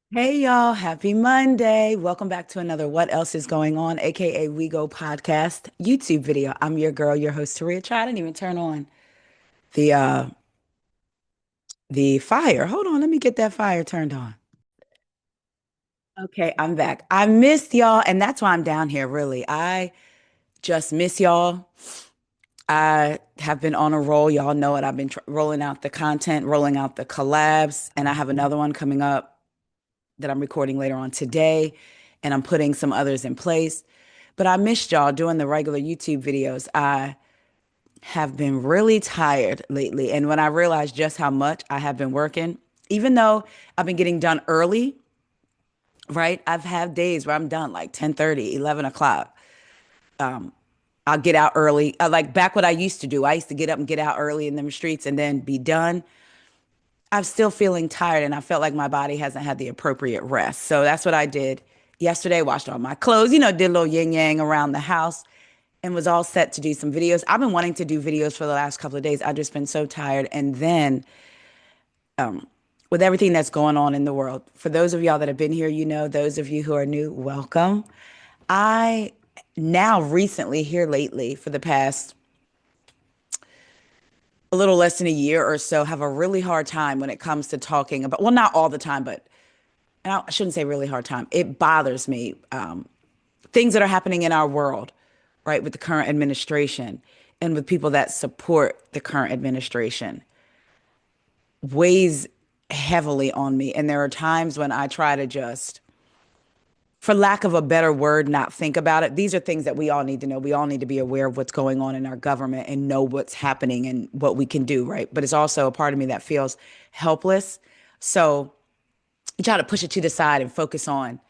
Hey y'all, happy Monday. Welcome back to another What Else is Going On, aka We Go podcast YouTube video. I'm your girl, your host, Taria. I didn't even turn on the uh the fire. Hold on, let me get that fire turned on. Okay, I'm back. I missed y'all, and that's why I'm down here, really. I just miss y'all. I have been on a roll. Y'all know it. I've been rolling out the content, rolling out the collabs, and I have another one coming up that I'm recording later on today, and I'm putting some others in place. But I missed y'all doing the regular YouTube videos. I have been really tired lately. And when I realized just how much I have been working, even though I've been getting done early, right? I've had days where I'm done like 10:30, 11 o'clock. I'll get out early. I like back what I used to do. I used to get up and get out early in the streets and then be done. I'm still feeling tired and I felt like my body hasn't had the appropriate rest. So that's what I did yesterday. Washed all my clothes, did a little yin yang around the house and was all set to do some videos. I've been wanting to do videos for the last couple of days. I've just been so tired. And then with everything that's going on in the world, for those of y'all that have been here, those of you who are new, welcome. I now recently, here lately, for the past a little less than a year or so, have a really hard time when it comes to talking about, well, not all the time, but and I shouldn't say really hard time. It bothers me. Things that are happening in our world, right, with the current administration and with people that support the current administration weighs heavily on me. And there are times when I try to just, for lack of a better word, not think about it. These are things that we all need to know. We all need to be aware of what's going on in our government and know what's happening and what we can do, right? But it's also a part of me that feels helpless. So you try to push it to the side and focus on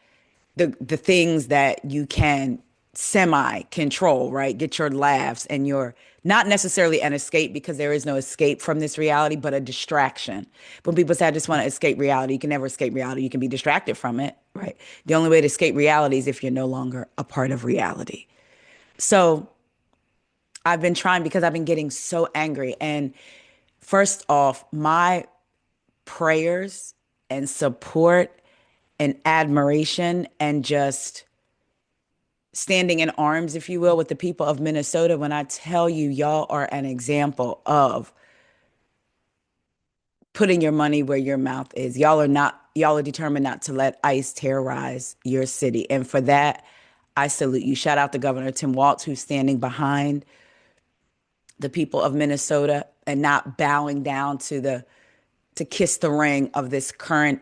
the things that you can semi control, right? Get your laughs and your not necessarily an escape because there is no escape from this reality, but a distraction. When people say I just want to escape reality, you can never escape reality. You can be distracted from it, right? The only way to escape reality is if you're no longer a part of reality. So I've been trying because I've been getting so angry. And first off, my prayers and support and admiration and just standing in arms, if you will, with the people of Minnesota when I tell you, y'all are an example of putting your money where your mouth is. Y'all are determined not to let ICE terrorize your city. And for that, I salute you. Shout out to Governor Tim Walz, who's standing behind the people of Minnesota and not bowing down to kiss the ring of this current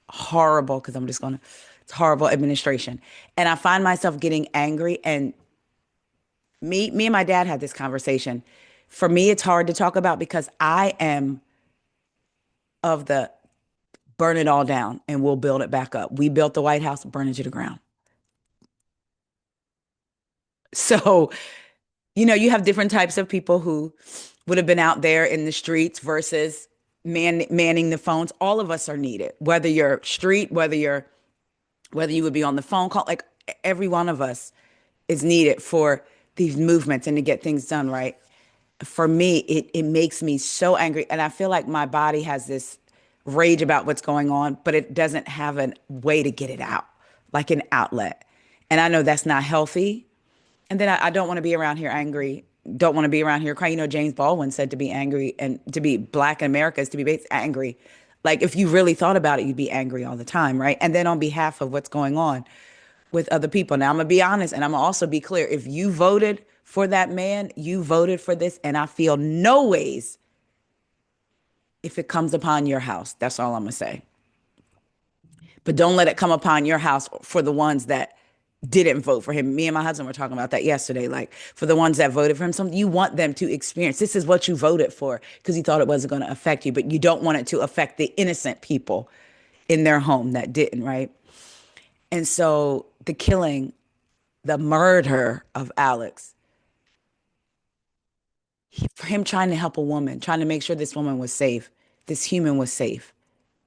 horrible, because I'm just gonna, it's horrible administration. And I find myself getting angry and me and my dad had this conversation. For me, it's hard to talk about because I am of the burn it all down and we'll build it back up. We built the White House, burn it to the ground. So, you have different types of people who would have been out there in the streets versus manning the phones. All of us are needed, whether you're street, whether you would be on the phone call, like every one of us is needed for these movements and to get things done right. For me, it makes me so angry. And I feel like my body has this rage about what's going on, but it doesn't have a way to get it out, like an outlet. And I know that's not healthy. And then I don't want to be around here angry. Don't want to be around here crying. James Baldwin said to be angry and to be black in America is to be angry. Like if you really thought about it, you'd be angry all the time, right? And then on behalf of what's going on with other people. Now, I'm going to be honest and I'm going to also be clear. If you voted for that man, you voted for this, and I feel no ways if it comes upon your house. That's all I'm going to say. But don't let it come upon your house for the ones that didn't vote for him. Me and my husband were talking about that yesterday. Like for the ones that voted for him, some you want them to experience this is what you voted for because you thought it wasn't going to affect you, but you don't want it to affect the innocent people in their home that didn't, right? And so the killing, the murder of Alex, for him trying to help a woman, trying to make sure this woman was safe, this human was safe,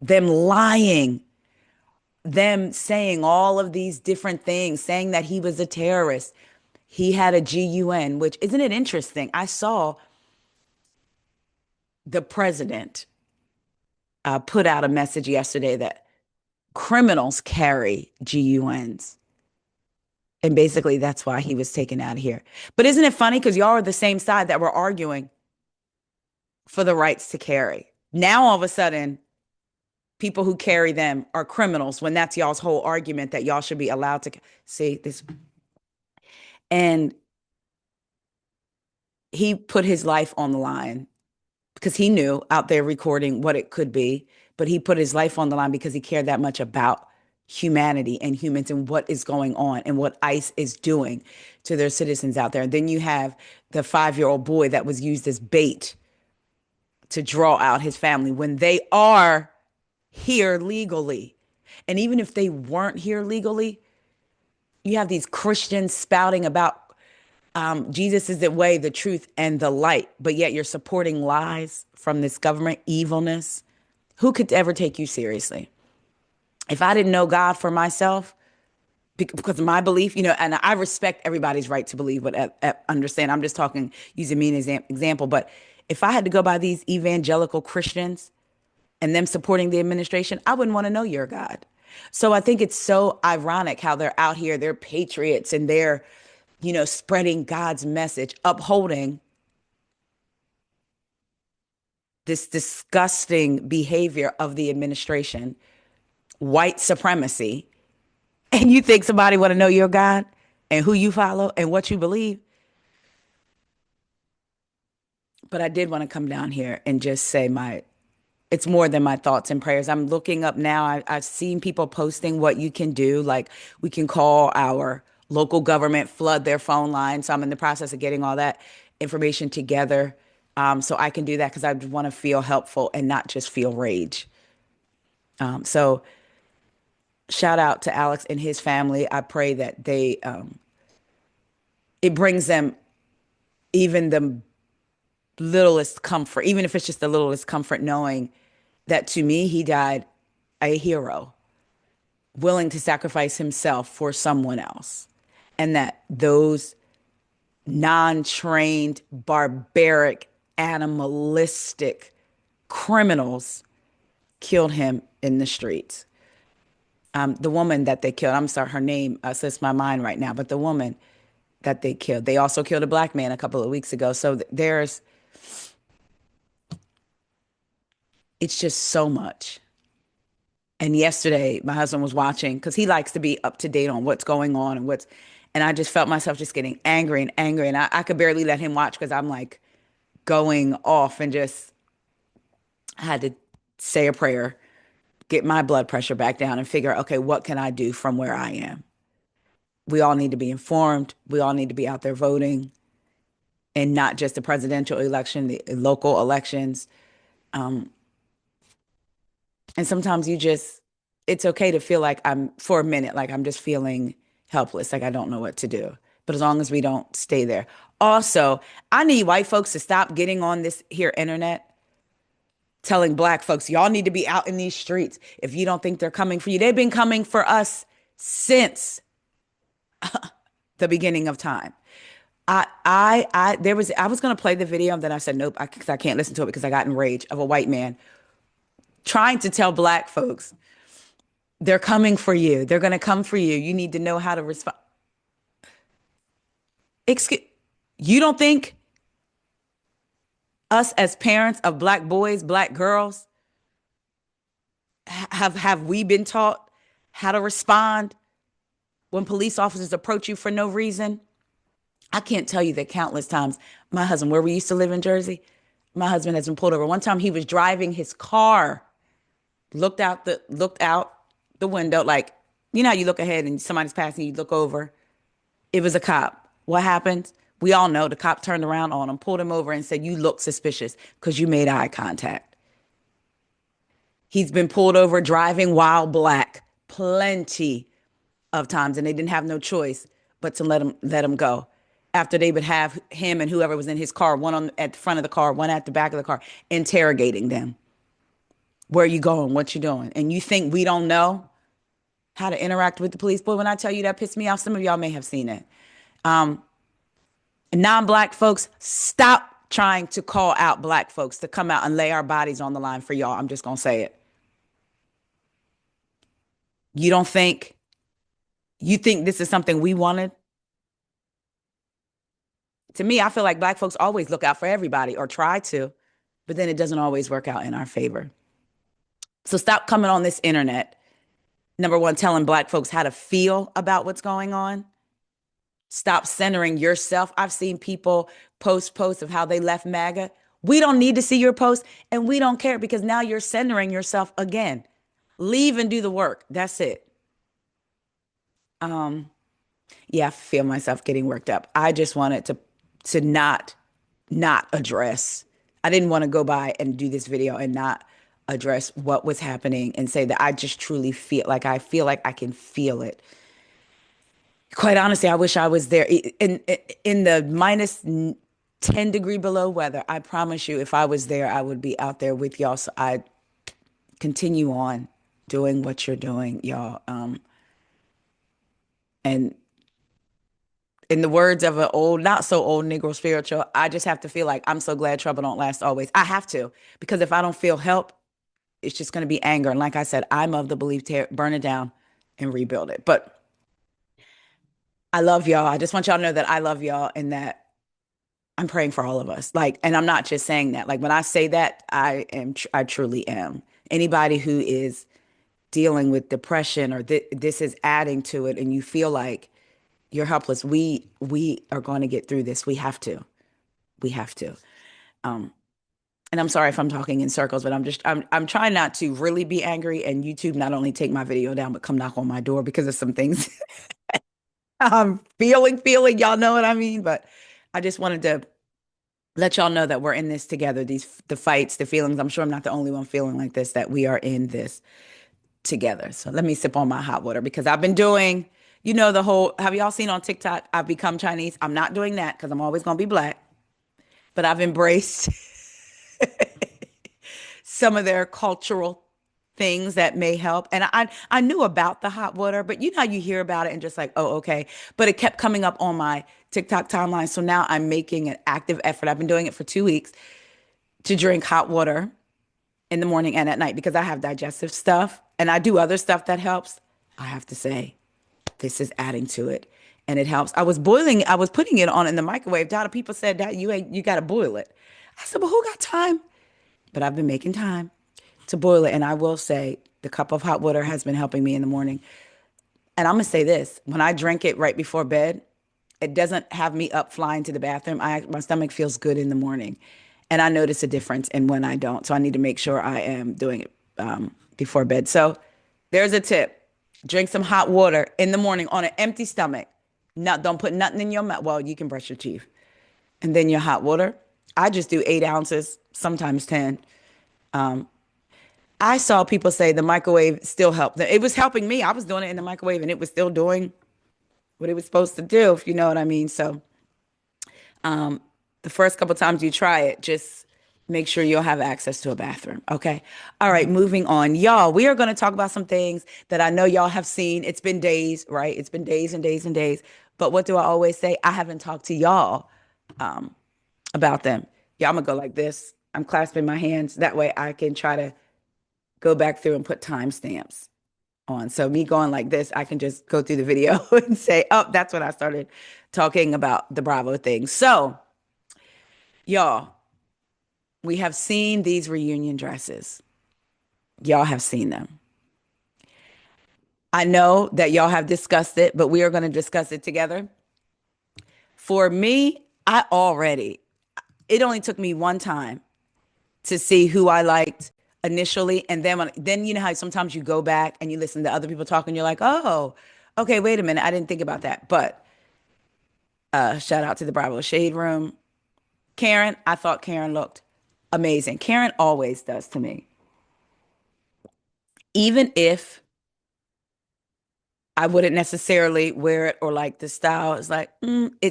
them lying, them saying all of these different things, saying that he was a terrorist. He had a GUN, which isn't it interesting? I saw the president put out a message yesterday that Criminals carry GUNs. And basically, that's why he was taken out of here. But isn't it funny? Because y'all are the same side that were arguing for the rights to carry. Now, all of a sudden, people who carry them are criminals when that's y'all's whole argument that y'all should be allowed to see this. And he put his life on the line because he knew out there recording what it could be, but he put his life on the line because he cared that much about humanity and humans and what is going on and what ICE is doing to their citizens out there. And then you have the 5-year-old boy that was used as bait to draw out his family when they are here legally. And even if they weren't here legally, you have these Christians spouting about Jesus is the way, the truth, and the light, but yet you're supporting lies from this government, evilness. Who could ever take you seriously? If I didn't know God for myself, because of my belief, and I respect everybody's right to believe, but understand, I'm just talking, using me as an example, but if I had to go by these evangelical Christians and them supporting the administration, I wouldn't want to know your God. So I think it's so ironic how they're out here, they're patriots, and they're, spreading God's message, upholding this disgusting behavior of the administration, white supremacy. And you think somebody want to know your God and who you follow and what you believe? But I did want to come down here and just say it's more than my thoughts and prayers. I'm looking up now. I've seen people posting what you can do. Like we can call our local government, flood their phone line. So I'm in the process of getting all that information together. So I can do that because I want to feel helpful and not just feel rage. So shout out to Alex and his family. I pray that it brings them even the littlest comfort, even if it's just the littlest comfort, knowing that to me, he died a hero, willing to sacrifice himself for someone else. And that those non-trained, barbaric, animalistic criminals killed him in the streets. The woman that they killed, I'm sorry, her name slips my mind right now, but the woman that they killed, they also killed a black man a couple of weeks ago. So it's just so much. And yesterday, my husband was watching because he likes to be up to date on what's going on and I just felt myself just getting angry and angry. And I could barely let him watch because I'm like going off and just had to say a prayer, get my blood pressure back down and figure, okay, what can I do from where I am? We all need to be informed. We all need to be out there voting, and not just the presidential election, the local elections. And sometimes it's okay to feel like for a minute, like I'm just feeling helpless, like I don't know what to do. But as long as we don't stay there. Also, I need white folks to stop getting on this here internet telling black folks, y'all need to be out in these streets. If you don't think they're coming for you, they've been coming for us since the beginning of time. I was going to play the video, and then I said, nope, I can't listen to it because I got enraged of a white man trying to tell black folks, they're coming for you. They're going to come for you. You need to know how to respond. You don't think us as parents of black boys, black girls, have we been taught how to respond when police officers approach you for no reason? I can't tell you the countless times my husband, where we used to live in Jersey, my husband has been pulled over. One time he was driving his car, looked out the window, like, you know how you look ahead and somebody's passing, you look over. It was a cop. What happened? We all know the cop turned around on him, pulled him over and said, you look suspicious because you made eye contact. He's been pulled over driving while black plenty of times, and they didn't have no choice but to let him go. After they would have him and whoever was in his car, one at the front of the car, one at the back of the car, interrogating them. Where are you going? What you doing? And you think we don't know how to interact with the police? Boy, when I tell you that pissed me off, some of y'all may have seen it. Non-black folks, stop trying to call out black folks to come out and lay our bodies on the line for y'all. I'm just going to say it. You don't think, you think this is something we wanted? To me, I feel like Black folks always look out for everybody or try to, but then it doesn't always work out in our favor. So stop coming on this internet, number one, telling Black folks how to feel about what's going on. Stop centering yourself. I've seen people post posts of how they left MAGA. We don't need to see your post and we don't care because now you're centering yourself again. Leave and do the work. That's it. Um, yeah, I feel myself getting worked up. I just wanted to not address. I didn't want to go by and do this video and not address what was happening and say that I just truly feel like I can feel it. Quite honestly, I wish I was there in the minus 10-degree below weather. I promise you, if I was there, I would be out there with y'all. So I continue on doing what you're doing, y'all. And in the words of an old, not so old Negro spiritual, I just have to feel like I'm so glad trouble don't last always. I have to, because if I don't feel help, it's just going to be anger. And like I said, I'm of the belief, burn it down and rebuild it. But I love y'all. I just want y'all to know that I love y'all and that I'm praying for all of us. Like, and I'm not just saying that. Like when I say that, I truly am. Anybody who is dealing with depression or this is adding to it and you feel like you're helpless, we are going to get through this. We have to. We have to. Um, and I'm sorry if I'm talking in circles, but I'm trying not to really be angry and YouTube not only take my video down, but come knock on my door because of some things I'm feeling, y'all know what I mean? But I just wanted to let y'all know that we're in this together. The fights, the feelings. I'm sure I'm not the only one feeling like this, that we are in this together. So let me sip on my hot water because I've been doing, the whole, have y'all seen on TikTok, I've become Chinese. I'm not doing that because I'm always going to be Black, but I've embraced some of their cultural things that may help. And I knew about the hot water, but you know how you hear about it and just like, oh, okay. But it kept coming up on my TikTok timeline. So now I'm making an active effort. I've been doing it for 2 weeks to drink hot water in the morning and at night because I have digestive stuff and I do other stuff that helps. I have to say, this is adding to it and it helps. I was putting it on in the microwave. Dada, people said that you got to boil it. I said, well, who got time? But I've been making time to boil it. And I will say the cup of hot water has been helping me in the morning. And I'm going to say this, when I drink it right before bed, it doesn't have me up flying to the bathroom. My stomach feels good in the morning. And I notice a difference in when I don't. So I need to make sure I am doing it before bed. So there's a tip. Drink some hot water in the morning on an empty stomach. Don't put nothing in your mouth. Well, you can brush your teeth. And then your hot water. I just do 8 ounces, sometimes 10. I saw people say the microwave still helped. It was helping me. I was doing it in the microwave and it was still doing what it was supposed to do, if you know what I mean. So the first couple times you try it, just make sure you'll have access to a bathroom. Okay. All right. Moving on. Y'all, we are going to talk about some things that I know y'all have seen. It's been days, right? It's been days and days and days. But what do I always say? I haven't talked to y'all about them. Yeah, I'm going to go like this. I'm clasping my hands. That way I can try to go back through and put timestamps on. So me going like this, I can just go through the video and say, oh, that's when I started talking about the Bravo thing. So, y'all, we have seen these reunion dresses. Y'all have seen them. I know that y'all have discussed it, but we are going to discuss it together. For me, it only took me one time to see who I liked initially. And then you know how sometimes you go back and you listen to other people talk and you're like, oh, okay, wait a minute. I didn't think about that. But shout out to the Bravo Shade Room. Karen, I thought Karen looked amazing. Karen always does to me. Even if I wouldn't necessarily wear it or like the style, it's like,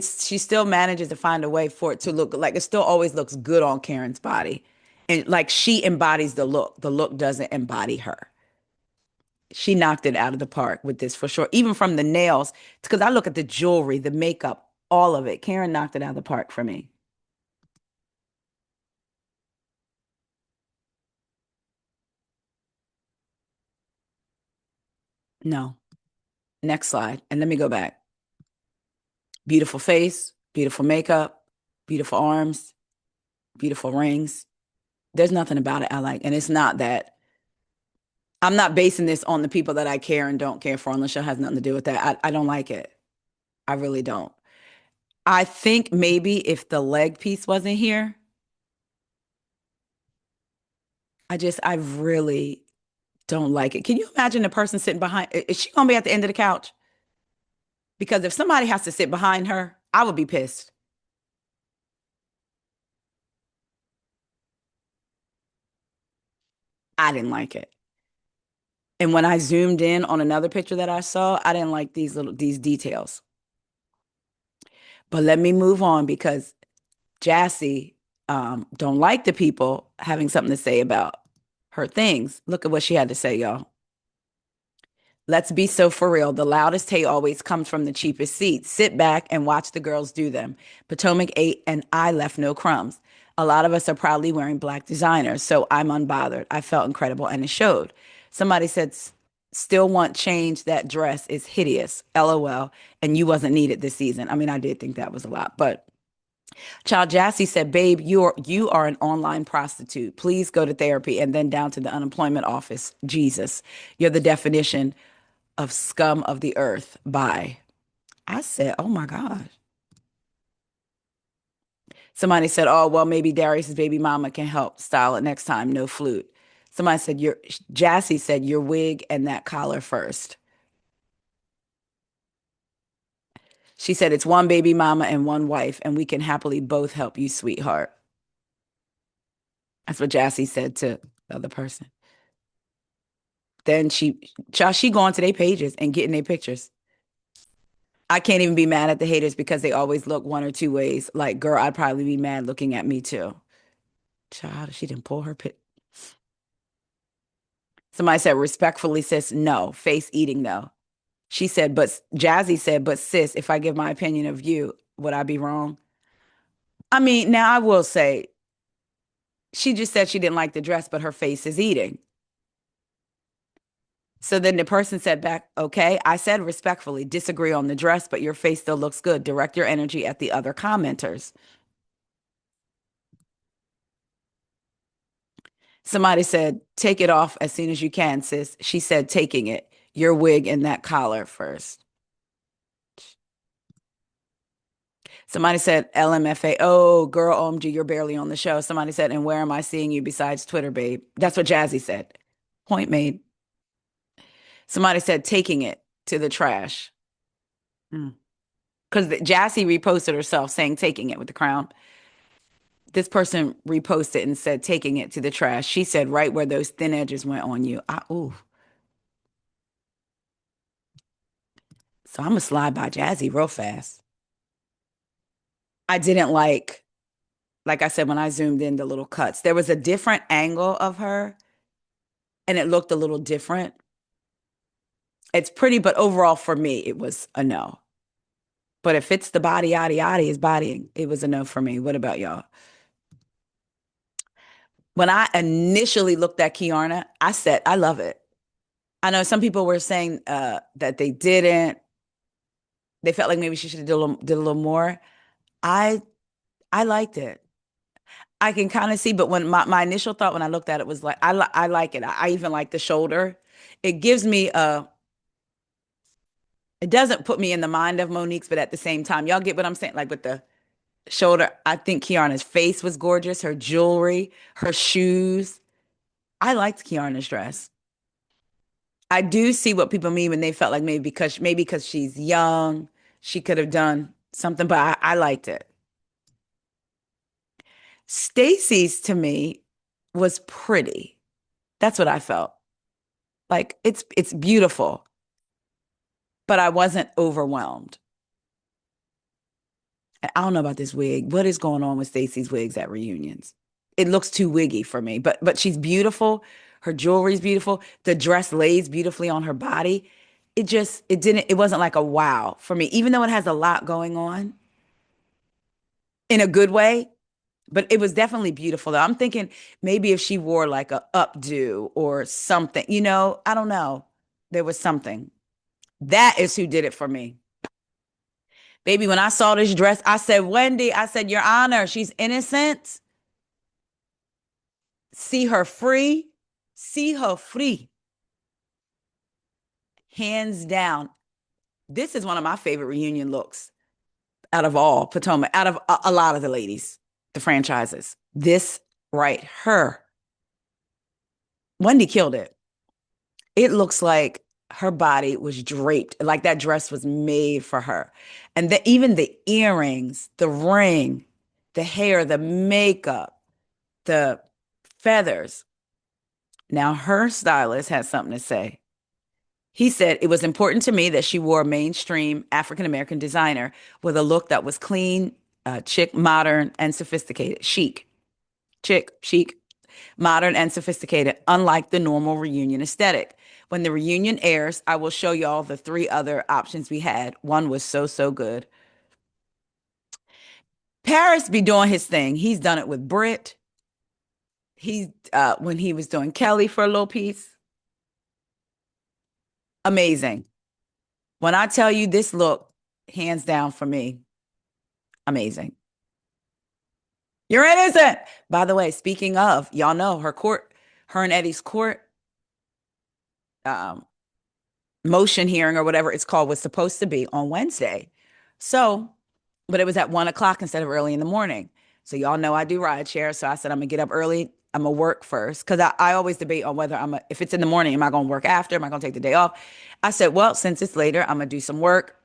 she still manages to find a way for it to look like it still always looks good on Karen's body. And like she embodies the look. The look doesn't embody her. She knocked it out of the park with this for sure. Even from the nails, because I look at the jewelry, the makeup, all of it. Karen knocked it out of the park for me. No. Next slide. And let me go back. Beautiful face, beautiful makeup, beautiful arms, beautiful rings. There's nothing about it I like. And it's not that I'm not basing this on the people that I care and don't care for, unless it has nothing to do with that. I don't like it. I really don't. I think maybe if the leg piece wasn't here, I really don't like it. Can you imagine the person sitting behind? Is she gonna be at the end of the couch? Because if somebody has to sit behind her, I would be pissed. I didn't like it. And when I zoomed in on another picture that I saw, I didn't like these details. But let me move on because Jassi don't like the people having something to say about her things. Look at what she had to say, y'all. Let's be so for real. The loudest hay always comes from the cheapest seats. Sit back and watch the girls do them. Potomac ate and I left no crumbs. A lot of us are proudly wearing black designers, so I'm unbothered. I felt incredible and it showed. Somebody said, still want change. That dress is hideous. LOL. And you wasn't needed this season. I mean, I did think that was a lot, but Child Jassi said, "Babe, you are an online prostitute. Please go to therapy and then down to the unemployment office. Jesus, you're the definition of scum of the earth." Bye. I said, "Oh my God." Somebody said, "Oh well, maybe Darius's baby mama can help style it next time. No flute." Somebody said, "Your Jassi said your wig and that collar first." She said, "It's one baby mama and one wife, and we can happily both help you, sweetheart." That's what Jassi said to the other person. Then she going to their pages and getting their pictures. I can't even be mad at the haters because they always look one or two ways. Like, girl, I'd probably be mad looking at me too. Child, she didn't pull her pit. Somebody said, respectfully, sis, no. Face eating, no. She said, but Jassi said, but sis, if I give my opinion of you, would I be wrong? I mean, now I will say, she just said she didn't like the dress, but her face is eating. So then the person said back, okay, I said respectfully, disagree on the dress, but your face still looks good. Direct your energy at the other commenters. Somebody said, take it off as soon as you can, sis. She said, taking it. Your wig and that collar first. Somebody said, LMFA. Oh, girl, OMG, you're barely on the show. Somebody said, and where am I seeing you besides Twitter, babe? That's what Jassi said. Point made. Somebody said, taking it to the trash. Because Jassi reposted herself saying, taking it with the crown. This person reposted and said, taking it to the trash. She said, right where those thin edges went on you. Ooh. So I'm going to slide by Jassi real fast. I didn't like I said, when I zoomed in the little cuts, there was a different angle of her and it looked a little different. It's pretty, but overall for me, it was a no. But if it's the body, yada, yada, is bodying, it was a no for me. What about y'all? When I initially looked at Kiarna, I said, I love it. I know some people were saying that they didn't. They felt like maybe she should have did a little more. I I liked it. I can kind of see, but when my initial thought when I looked at it was like, I like it. I even like the shoulder. It gives me it doesn't put me in the mind of Monique's, but at the same time, y'all get what I'm saying? Like with the shoulder, I think Kiana's face was gorgeous, her jewelry, her shoes. I liked Kiana's dress. I do see what people mean when they felt like maybe because she's young, she could have done something, but I liked it. Stacy's to me was pretty. That's what I felt. Like it's beautiful, but I wasn't overwhelmed. I don't know about this wig. What is going on with Stacey's wigs at reunions? It looks too wiggy for me, but she's beautiful. Her jewelry's beautiful. The dress lays beautifully on her body. It wasn't like a wow for me, even though it has a lot going on in a good way, but it was definitely beautiful though. I'm thinking maybe if she wore like a updo or something, I don't know. There was something. That is who did it for me. Baby, when I saw this dress, I said, Wendy, I said, Your Honor, she's innocent. See her free. See her free. Hands down. This is one of my favorite reunion looks out of all Potomac, out of a lot of the ladies, the franchises. This right, her. Wendy killed it. It looks like her body was draped, like that dress was made for her. And even the earrings, the ring, the hair, the makeup, the feathers. Now, her stylist has something to say. He said, it was important to me that she wore a mainstream African American designer with a look that was clean, chic, modern, and sophisticated. Chic, chic, chic, modern, and sophisticated, unlike the normal reunion aesthetic. When the reunion airs, I will show y'all the three other options we had. One was so, so good. Paris be doing his thing. He's done it with Brit. He when he was doing Kelly for a little piece. Amazing. When I tell you this look, hands down for me, amazing. You're innocent. By the way, speaking of, y'all know her and Eddie's court um, motion hearing or whatever it's called was supposed to be on Wednesday. So, but it was at 1 o'clock instead of early in the morning. So y'all know I do ride share. So I said I'm gonna get up early. I'm gonna work first because I always debate on whether if it's in the morning, am I gonna work after? Am I gonna take the day off? I said, well, since it's later, I'm gonna do some work.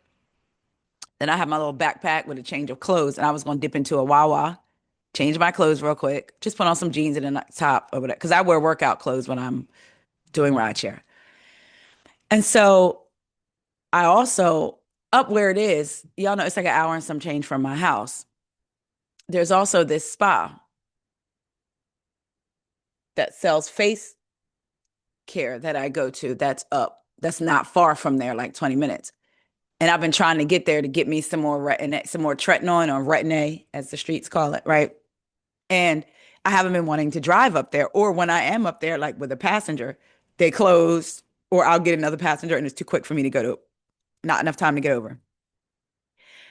Then I have my little backpack with a change of clothes, and I was gonna dip into a Wawa, change my clothes real quick, just put on some jeans and a top or whatever, because I wear workout clothes when I'm doing rideshare. And so I also up where it is, y'all know it's like an hour and some change from my house. There's also this spa that sells face care that I go to that's not far from there, like 20 minutes. And I've been trying to get there to get me some more tretinoin or retin-A, as the streets call it, right? And I haven't been wanting to drive up there. Or when I am up there, like with a passenger, they close, or I'll get another passenger and it's too quick for me to go to, not enough time to get over.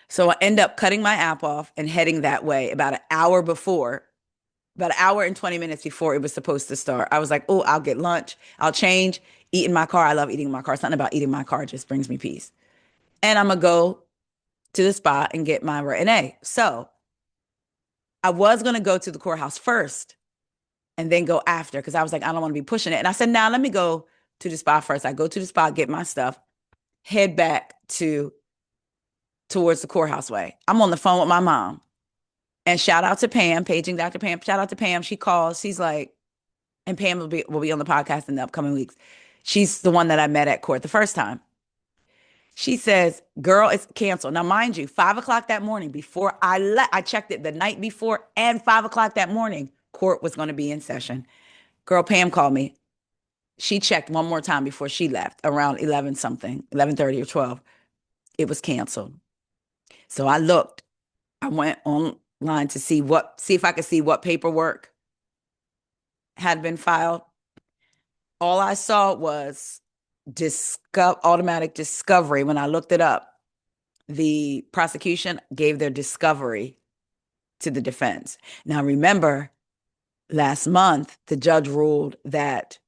So I end up cutting my app off and heading that way about an hour and 20 minutes before it was supposed to start. I was like, oh, I'll get lunch, I'll change, eat in my car. I love eating in my car. Something about eating in my car just brings me peace. And I'm going to go to the spot and get my retin-A. So I was going to go to the courthouse first and then go after because I was like, I don't want to be pushing it. And I said, now let me go to the spot first. I go to the spot, get my stuff, head back towards the courthouse way. I'm on the phone with my mom. And shout out to Pam, paging Dr. Pam. Shout out to Pam. She calls. She's like, and Pam will be on the podcast in the upcoming weeks. She's the one that I met at court the first time. She says, girl, it's canceled. Now, mind you, 5 o'clock that morning before I checked it the night before and 5 o'clock that morning, court was going to be in session. Girl, Pam called me. She checked one more time before she left around 11 something, 11:30 or 12. It was canceled. So I looked. I went online to see if I could see what paperwork had been filed. All I saw was automatic discovery. When I looked it up, the prosecution gave their discovery to the defense. Now, remember, last month, the judge ruled that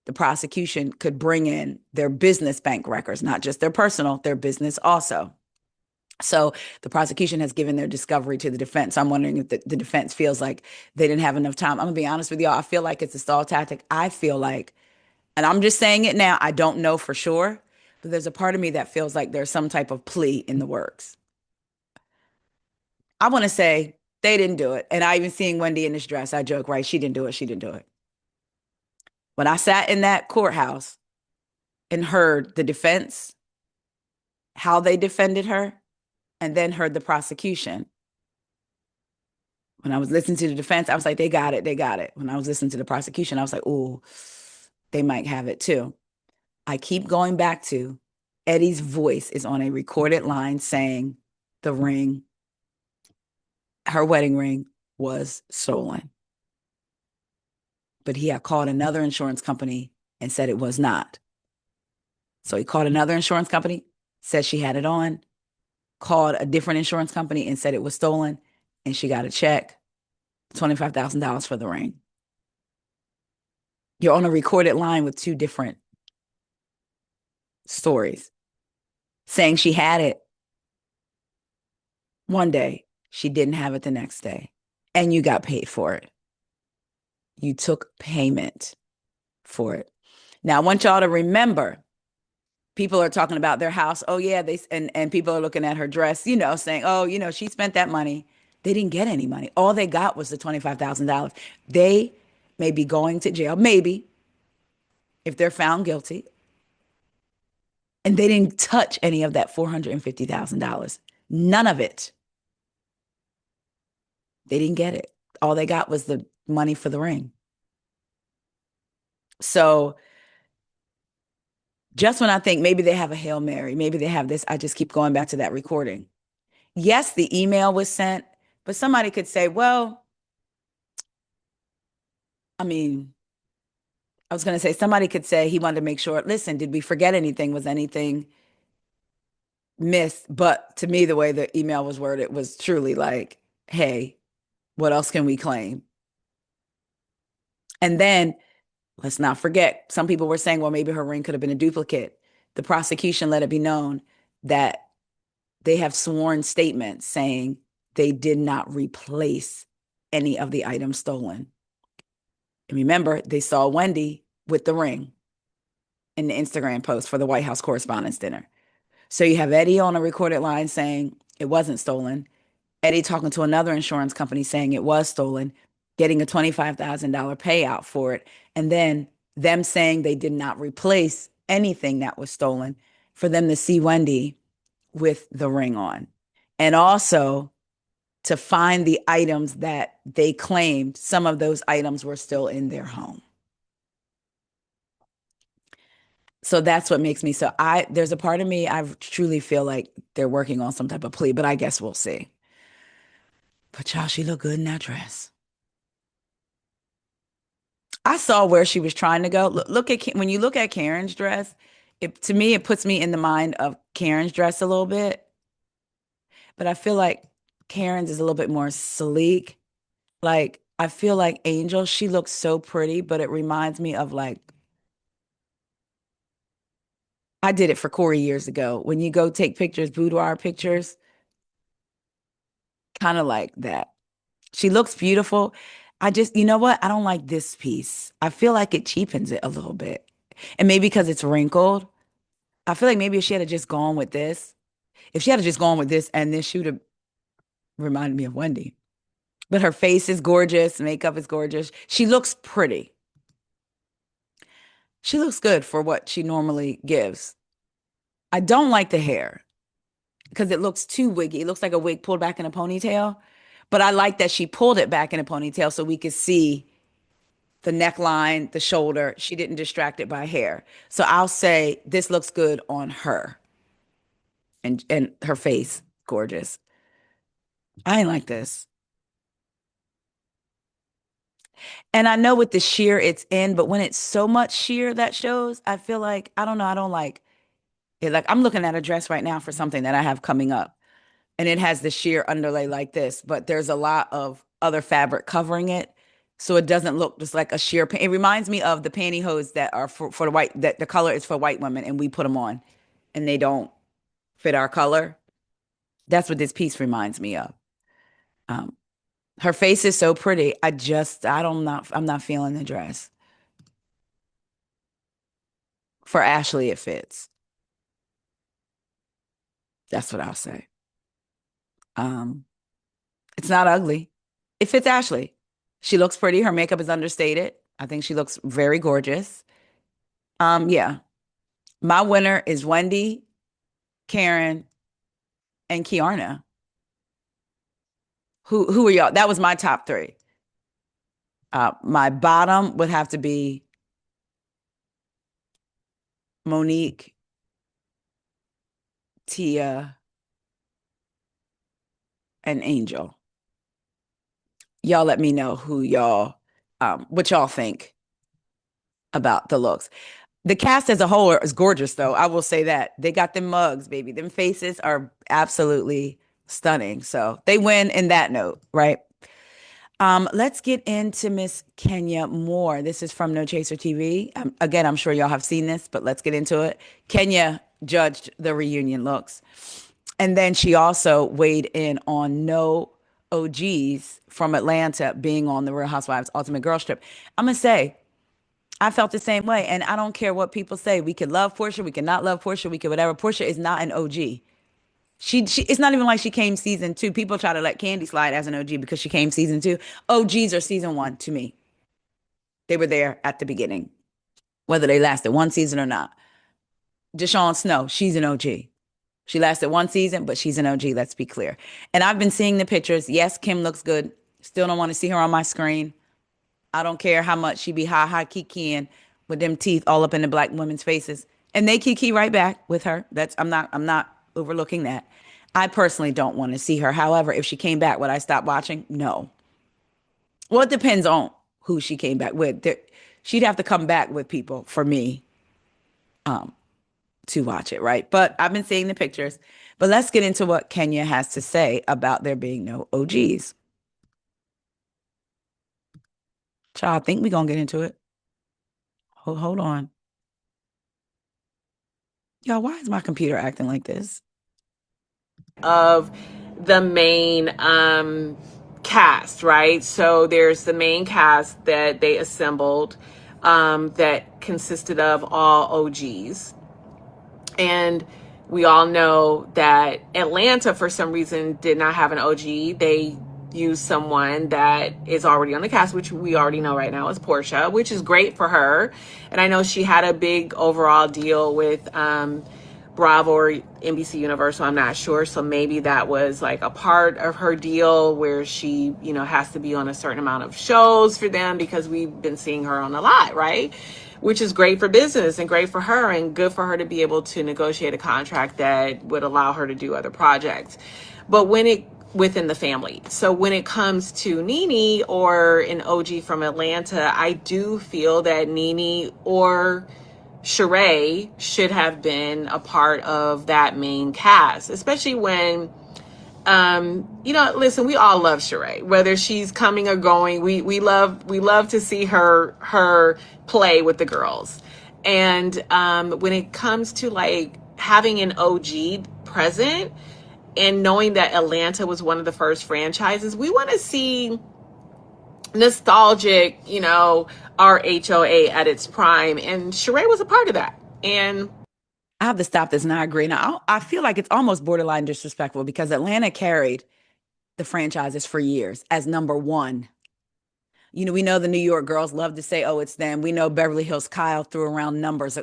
the prosecution could bring in their business bank records, not just their personal, their business also. So the prosecution has given their discovery to the defense. I'm wondering if the defense feels like they didn't have enough time. I'm going to be honest with y'all. I feel like it's a stall tactic. I feel like, and I'm just saying it now, I don't know for sure, but there's a part of me that feels like there's some type of plea in the works. I want to say they didn't do it. And I even seeing Wendy in this dress, I joke, right? She didn't do it. She didn't do it. When I sat in that courthouse and heard the defense, how they defended her, and then heard the prosecution. When I was listening to the defense, I was like, they got it. They got it. When I was listening to the prosecution, I was like, oh, they might have it too. I keep going back to Eddie's voice is on a recorded line saying the ring, her wedding ring, was stolen. But he had called another insurance company and said it was not. So he called another insurance company, said she had it on, called a different insurance company and said it was stolen, and she got a check, $25,000 for the ring. You're on a recorded line with two different stories saying she had it one day, she didn't have it the next day, and you got paid for it. You took payment for it. Now, I want y'all to remember, people are talking about their house. Oh yeah, and people are looking at her dress, saying, "Oh, she spent that money." They didn't get any money. All they got was the $25,000. They may be going to jail, maybe, if they're found guilty, and they didn't touch any of that $450,000. None of it. They didn't get it. All they got was the money for the ring. So just when I think maybe they have a Hail Mary, maybe they have this, I just keep going back to that recording. Yes, the email was sent, but somebody could say, well, I mean, I was going to say, somebody could say he wanted to make sure, listen, did we forget anything? Was anything missed? But to me, the way the email was worded was truly like, hey, what else can we claim? And then let's not forget, some people were saying, well, maybe her ring could have been a duplicate. The prosecution let it be known that they have sworn statements saying they did not replace any of the items stolen. And remember, they saw Wendy with the ring in the Instagram post for the White House Correspondents' Dinner. So you have Eddie on a recorded line saying it wasn't stolen, Eddie talking to another insurance company saying it was stolen, getting a $25,000 payout for it, and then them saying they did not replace anything that was stolen, for them to see Wendy with the ring on. And also to find the items that they claimed, some of those items were still in their home. So that's what makes me there's a part of me, I truly feel like they're working on some type of plea, but I guess we'll see. But y'all, she looked good in that dress. I saw where she was trying to go. Look at when you look at Karen's dress, to me it puts me in the mind of Karen's dress a little bit, but I feel like Karen's is a little bit more sleek. Like I feel like Angel, she looks so pretty, but it reminds me of like I did it for Corey years ago. When you go take pictures, boudoir pictures, kind of like that. She looks beautiful. You know what? I don't like this piece. I feel like it cheapens it a little bit. And maybe because it's wrinkled, I feel like maybe if she had just gone with this, if she had just gone with this and this, she would have reminded me of Wendy. But her face is gorgeous, makeup is gorgeous. She looks pretty. She looks good for what she normally gives. I don't like the hair because it looks too wiggy. It looks like a wig pulled back in a ponytail. But I like that she pulled it back in a ponytail so we could see the neckline, the shoulder. She didn't distract it by hair. So I'll say this looks good on her, and her face, gorgeous. I ain't like this. And I know with the sheer it's in, but when it's so much sheer that shows, I feel like, I don't know, I don't like it. Like I'm looking at a dress right now for something that I have coming up, and it has the sheer underlay like this, but there's a lot of other fabric covering it. So it doesn't look just like a sheer. It reminds me of the pantyhose that are for the white, that the color is for white women and we put them on and they don't fit our color. That's what this piece reminds me of. Um, Her face is so pretty. I'm not feeling the dress. For Ashley, it fits. That's what I'll say. Um, it's not ugly. It fits Ashley. She looks pretty. Her makeup is understated. I think she looks very gorgeous. Yeah. My winner is Wendy, Karen, and Kiarna. Who are y'all? That was my top three. My bottom would have to be Monique, Tia, and Angel. Y'all let me know what y'all think about the looks. The cast as a whole is gorgeous, though. I will say that. They got them mugs, baby. Them faces are absolutely stunning. So they win in that note, right? Let's get into Miss Kenya Moore. This is from No Chaser TV. Again, I'm sure y'all have seen this, but let's get into it. Kenya judged the reunion looks. And then she also weighed in on no OGs from Atlanta being on the Real Housewives Ultimate Girls Trip. I'm going to say, I felt the same way. And I don't care what people say. We could love Portia. We could not love Portia. We could whatever. Portia is not an OG. It's not even like she came season two. People try to let Candy slide as an OG because she came season two. OGs are season one to me. They were there at the beginning, whether they lasted one season or not. Deshaun Snow, she's an OG. She lasted one season, but she's an OG. Let's be clear. And I've been seeing the pictures. Yes, Kim looks good. Still don't want to see her on my screen. I don't care how much she be high kikiing with them teeth all up in the black women's faces. And they kiki right back with her. I'm not overlooking that. I personally don't want to see her. However, if she came back, would I stop watching? No. Well, it depends on who she came back with. She'd have to come back with people for me to watch it, right? But I've been seeing the pictures. But let's get into what Kenya has to say about there being no OGs. Child, I think we're gonna get into it. Hold on. Y'all, why is my computer acting like this? Of the main cast, right? So there's the main cast that they assembled that consisted of all OGs. And we all know that Atlanta, for some reason, did not have an OG. They used someone that is already on the cast, which we already know right now is Portia, which is great for her. And I know she had a big overall deal with Bravo or NBC Universal, I'm not sure. So maybe that was like a part of her deal where she, has to be on a certain amount of shows for them because we've been seeing her on a lot, right? Which is great for business and great for her and good for her to be able to negotiate a contract that would allow her to do other projects. But within the family. So when it comes to Nene or an OG from Atlanta, I do feel that Nene or Sheree should have been a part of that main cast, especially when, listen, we all love Sheree, whether she's coming or going. We love to see her play with the girls. And when it comes to like having an OG present and knowing that Atlanta was one of the first franchises, we want to see nostalgic, RHOA at its prime. And Sheree was a part of that. And I have to stop this and I agree. Now, I feel like it's almost borderline disrespectful because Atlanta carried the franchises for years as number one. We know the New York girls love to say, oh, it's them. We know Beverly Hills Kyle threw around numbers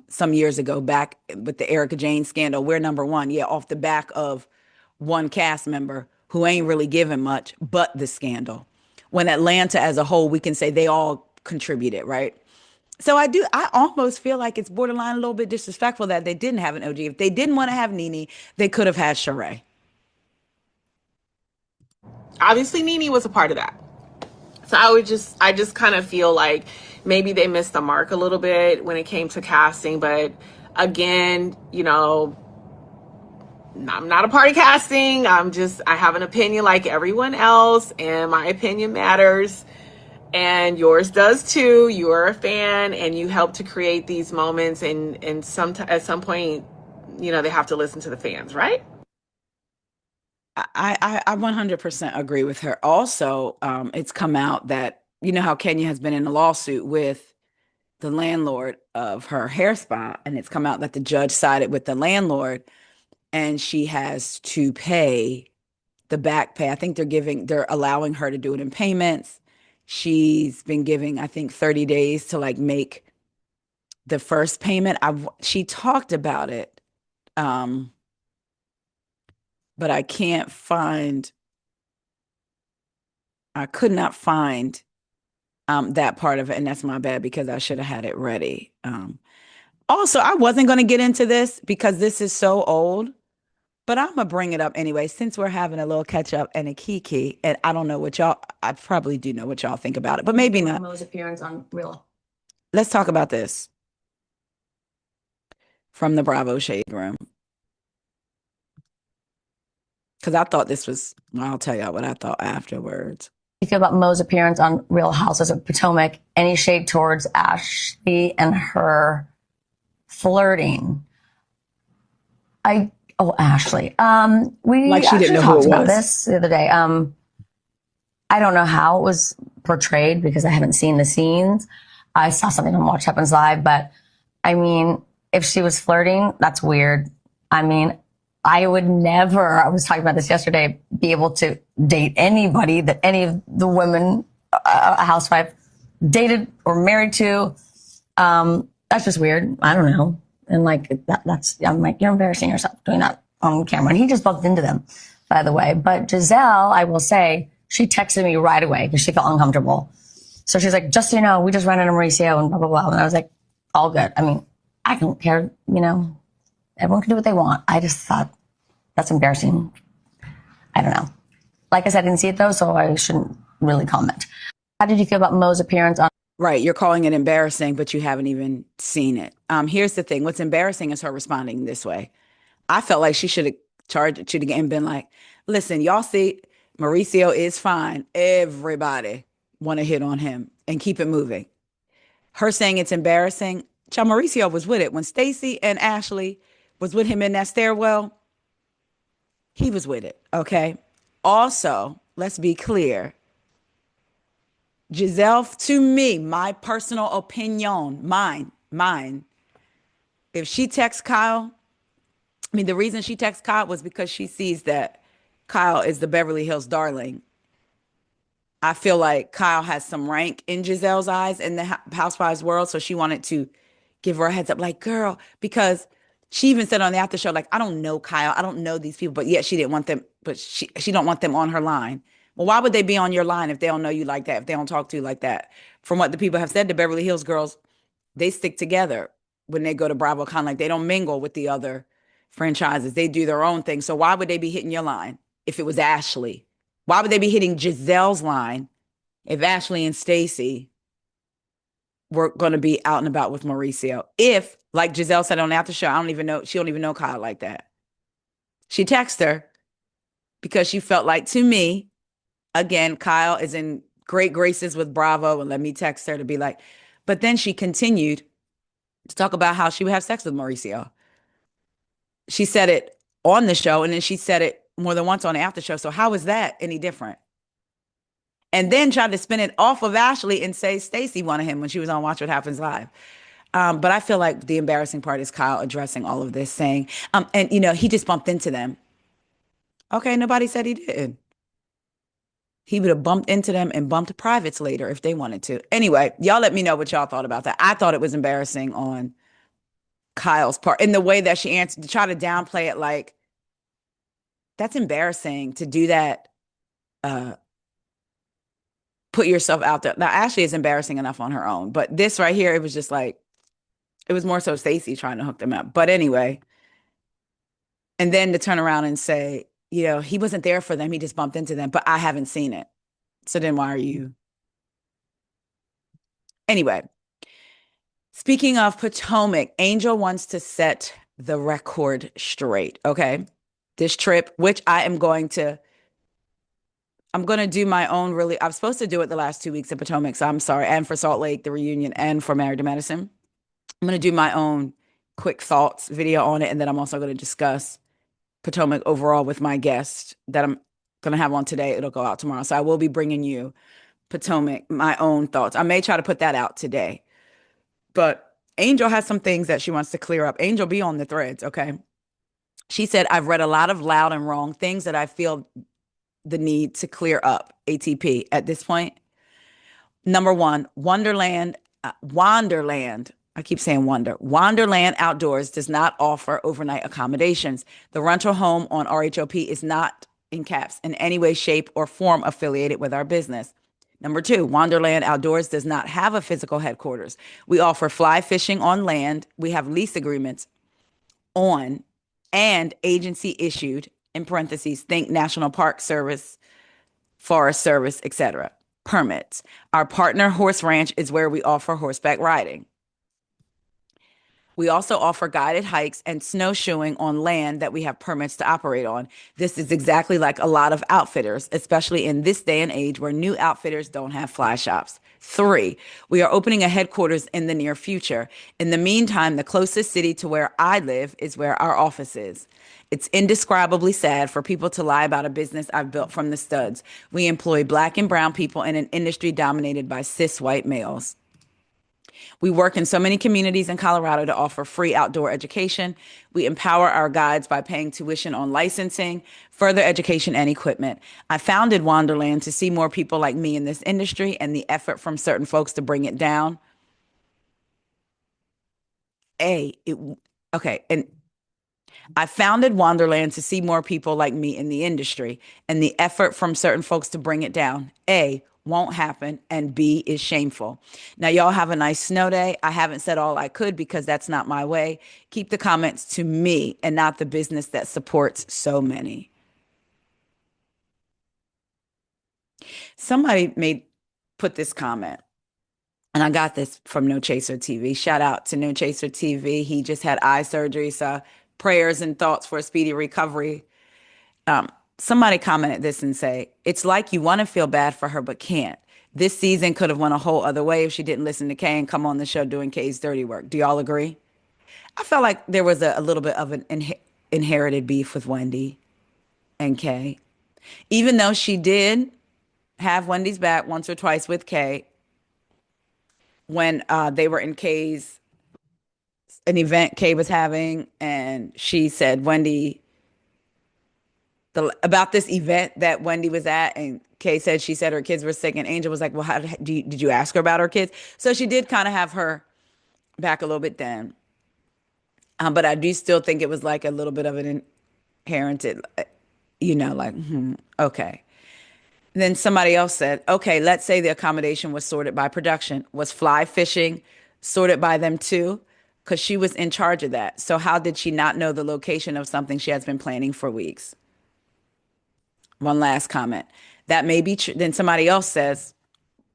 some years ago back with the Erica Jane scandal. We're number one. Yeah, off the back of one cast member who ain't really given much but the scandal. When Atlanta as a whole, we can say they all contributed, right? So I almost feel like it's borderline a little bit disrespectful that they didn't have an OG. If they didn't want to have Nene, they could have had Sheree. obviously Nene was a part of that. So I just kind of feel like maybe they missed the mark a little bit when it came to casting. But again, I'm not a part of casting. I have an opinion like everyone else, and my opinion matters. And yours does too. You're a fan and you help to create these moments, and at some point, they have to listen to the fans, right? I 100% agree with her. Also, it's come out that, how Kenya has been in a lawsuit with the landlord of her hair spa, and it's come out that the judge sided with the landlord and she has to pay the back pay. I think they're allowing her to do it in payments. She's been giving, I think, 30 days to like make the first payment. She talked about it. But I could not find that part of it. And that's my bad because I should have had it ready. Also, I wasn't going to get into this because this is so old, but I'm going to bring it up anyway, since we're having a little catch up and a kiki. And I don't know I probably do know what y'all think about it, but maybe not. Mo's appearance on Real. Let's talk about this. from the Bravo Shade Room. Because I thought this was, well, I'll tell y'all what I thought afterwards. You feel about Mo's appearance on Real Houses of Potomac? Any shade towards Ashley and her flirting? Ashley. We Like she didn't actually know who talked it about was. this the other day. I don't know how it was portrayed because I haven't seen the scenes. I saw something on Watch Happens Live, but I mean, if she was flirting, that's weird. I mean, I would never, I was talking about this yesterday, be able to date anybody that any of the women, a housewife, dated or married to. That's just weird. I don't know. And like, I'm like, you're embarrassing yourself doing that on camera. And he just bumped into them, by the way. But Giselle, I will say, she texted me right away because she felt uncomfortable. So she's like, just so you know, we just ran into Mauricio and blah, blah, blah. And I was like, all good. I mean, I don't care, everyone can do what they want. I just thought that's embarrassing. I don't know. Like I said, I didn't see it though, so I shouldn't really comment. How did you feel about Mo's appearance on? Right, you're calling it embarrassing, but you haven't even seen it. Here's the thing. What's embarrassing is her responding this way. I felt like she should have charged it to the game, been like, listen, y'all see, Mauricio is fine. Everybody want to hit on him and keep it moving. Her saying it's embarrassing. Child, Mauricio was with it. When Stacey and Ashley was with him in that stairwell, he was with it, okay? Also, let's be clear. Giselle, to me, my personal opinion, mine. If she texts Kyle, I mean, the reason she texts Kyle was because she sees that Kyle is the Beverly Hills darling. I feel like Kyle has some rank in Giselle's eyes in the Housewives world, so she wanted to give her a heads up, like, girl, because she even said on the after show, like, I don't know Kyle, I don't know these people, but yet she didn't want them, but she don't want them on her line. Well, why would they be on your line if they don't know you like that, if they don't talk to you like that? From what the people have said, the Beverly Hills girls, they stick together when they go to Bravo. Kind of like they don't mingle with the other franchises. They do their own thing. So why would they be hitting your line if it was Ashley? Why would they be hitting Giselle's line if Ashley and Stacey were going to be out and about with Mauricio? If, like Giselle said on After Show, I don't even know, she don't even know Kyle like that. She texted her because she felt like, to me, again, Kyle is in great graces with Bravo, and let me text her to be like, but then she continued to talk about how she would have sex with Mauricio. She said it on the show, and then she said it more than once on the after show. So how is that any different? And then tried to spin it off of Ashley and say Stacey wanted him when she was on Watch What Happens Live. But I feel like the embarrassing part is Kyle addressing all of this, saying, and he just bumped into them. Okay, nobody said he did. He would have bumped into them and bumped privates later if they wanted to. Anyway, y'all let me know what y'all thought about that. I thought it was embarrassing on Kyle's part in the way that she answered, to try to downplay it, like, that's embarrassing to do that. Put yourself out there. Now, Ashley is embarrassing enough on her own, but this right here, it was just like, it was more so Stacey trying to hook them up. But anyway, and then to turn around and say, he wasn't there for them. He just bumped into them, but I haven't seen it. So then why are you? Anyway, speaking of Potomac, Angel wants to set the record straight. Okay. This trip, which I'm going to do my own I'm supposed to do it the last 2 weeks of Potomac. So I'm sorry. And for Salt Lake, the reunion, and for Married to Medicine. I'm going to do my own quick thoughts video on it. And then I'm also going to discuss Potomac overall with my guest that I'm going to have on today. It'll go out tomorrow. So I will be bringing you Potomac, my own thoughts. I may try to put that out today. But Angel has some things that she wants to clear up. Angel, be on the threads, okay? She said, I've read a lot of loud and wrong things that I feel the need to clear up, ATP, at this point. Number one, Wonderland, I keep saying Wonderland Outdoors does not offer overnight accommodations. The rental home on RHOP is not, in caps, in any way, shape, or form affiliated with our business. Number two, Wonderland Outdoors does not have a physical headquarters. We offer fly fishing on land. We have lease agreements on and agency issued, in parentheses, think National Park Service, Forest Service, etc., permits. Our partner Horse Ranch is where we offer horseback riding. We also offer guided hikes and snowshoeing on land that we have permits to operate on. This is exactly like a lot of outfitters, especially in this day and age where new outfitters don't have fly shops. Three, we are opening a headquarters in the near future. In the meantime, the closest city to where I live is where our office is. It's indescribably sad for people to lie about a business I've built from the studs. We employ black and brown people in an industry dominated by cis white males. We work in so many communities in Colorado to offer free outdoor education. We empower our guides by paying tuition on licensing, further education, and equipment. I founded Wanderland to see more people like me in this industry and the effort from certain folks to bring it down. A, it, okay, and I founded Wanderland to see more people like me in the industry and the effort from certain folks to bring it down. A, won't happen, and B, is shameful. Now, y'all have a nice snow day. I haven't said all I could because that's not my way. Keep the comments to me and not the business that supports so many. Somebody made put this comment, and I got this from No Chaser TV. Shout out to No Chaser TV. He just had eye surgery, so prayers and thoughts for a speedy recovery. Um, Somebody commented this and say, it's like you want to feel bad for her, but can't. This season could have went a whole other way if she didn't listen to Kay and come on the show doing Kay's dirty work. Do y'all agree? I felt like there was a little bit of an inherited beef with Wendy and Kay. Even though she did have Wendy's back once or twice with Kay when they were in Kay's, an event Kay was having, and she said, Wendy, about this event that Wendy was at, and Kay said she said her kids were sick, and Angel was like, "Well, did you ask her about her kids?" So she did kind of have her back a little bit then, but I do still think it was like a little bit of an inherited, like okay. Then somebody else said, "Okay, let's say the accommodation was sorted by production. Was fly fishing sorted by them too?" Because she was in charge of that. So how did she not know the location of something she has been planning for weeks? One last comment. That may be true. Then somebody else says,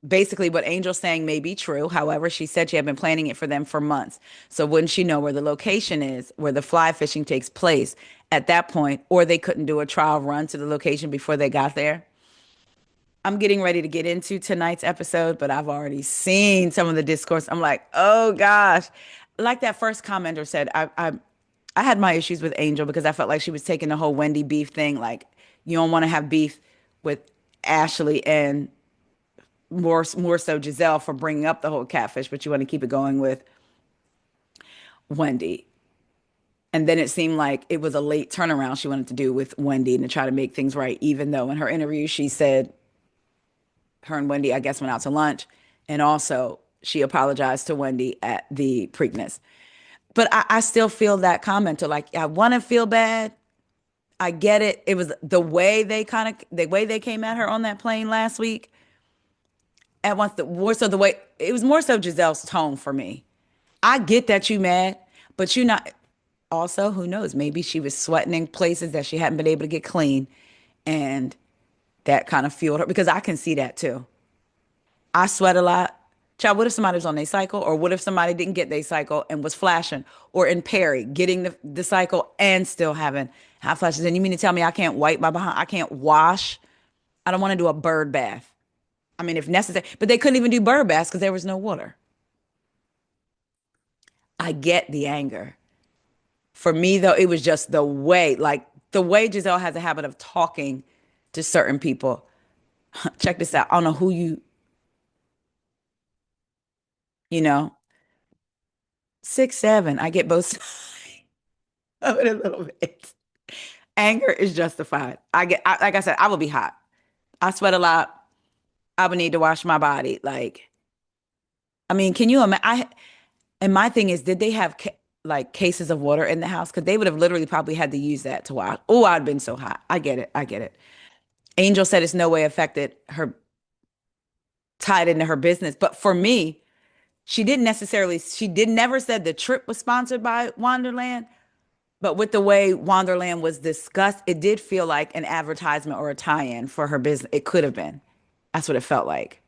basically what Angel's saying may be true. However, she said she had been planning it for them for months. So wouldn't she know where the location is, where the fly fishing takes place at that point, or they couldn't do a trial run to the location before they got there? I'm getting ready to get into tonight's episode, but I've already seen some of the discourse. I'm like, oh gosh. Like that first commenter said, I had my issues with Angel because I felt like she was taking the whole Wendy beef thing. Like, you don't want to have beef with Ashley and more so Giselle for bringing up the whole catfish, but you want to keep it going with Wendy. And then it seemed like it was a late turnaround she wanted to do with Wendy and to try to make things right, even though in her interview she said her and Wendy, I guess, went out to lunch. And also she apologized to Wendy at the Preakness. But I still feel that commenter, like, I want to feel bad. I get it. It was the way they came at her on that plane last week. At once, the way it was more so Giselle's tone for me. I get that you mad, but you not. Also, who knows? Maybe she was sweating in places that she hadn't been able to get clean, and that kind of fueled her because I can see that too. I sweat a lot. Child, what if somebody was on their cycle, or what if somebody didn't get their cycle and was flashing, or in Perry getting the cycle and still having hot flashes? And you mean to tell me I can't wipe my behind? I can't wash? I don't want to do a bird bath. I mean, if necessary, but they couldn't even do bird baths because there was no water. I get the anger. For me, though, it was just like the way Giselle has a habit of talking to certain people. Check this out. I don't know who you know, 6'7". I get both sides of it a little bit. Anger is justified. Like I said, I will be hot. I sweat a lot. I would need to wash my body. Like, I mean, can you imagine? And my thing is, did they have like cases of water in the house? Because they would have literally probably had to use that to wash. Oh, I'd been so hot. I get it. I get it. Angel said it's no way affected her, tied into her business. But for me, she did never said the trip was sponsored by Wonderland. But with the way Wonderland was discussed, it did feel like an advertisement or a tie-in for her business. It could have been. That's what it felt like.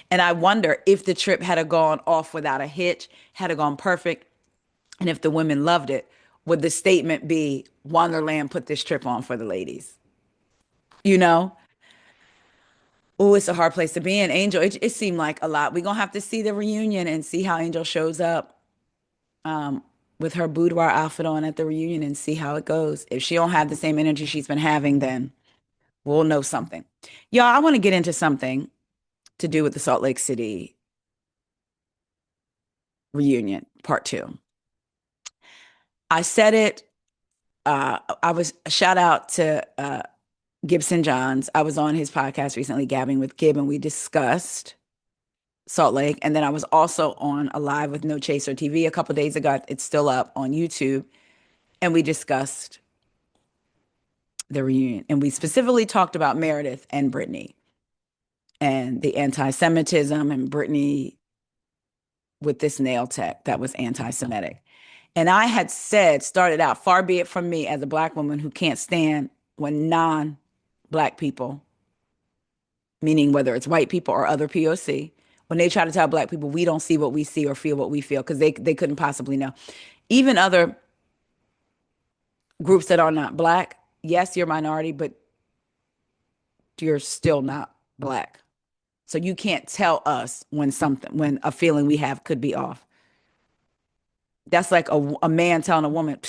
And I wonder if the trip had gone off without a hitch, had it gone perfect, And if the women loved it, would the statement be Wonderland put this trip on for the ladies? You know? Oh, it's a hard place to be in. Angel, it seemed like a lot. We're gonna have to see the reunion and see how Angel shows up with her boudoir outfit on at the reunion and see how it goes. If she don't have the same energy she's been having, then we'll know something. Y'all, I want to get into something to do with the Salt Lake City reunion, part two. I said it. I was shout out to Gibson Johns. I was on his podcast recently, Gabbing with Gib, and we discussed Salt Lake. And then I was also on a live with No Chaser TV a couple days ago. It's still up on YouTube. And we discussed the reunion. And we specifically talked about Meredith and Britani and the anti-Semitism and Britani with this nail tech that was anti-Semitic. And I had said, started out, far be it from me as a Black woman who can't stand when non-Black people, meaning whether it's white people or other POC, when they try to tell Black people we don't see what we see or feel what we feel, because they couldn't possibly know. Even other groups that are not Black, yes, you're minority, but you're still not Black. So you can't tell us when a feeling we have could be off. That's like a man telling a woman,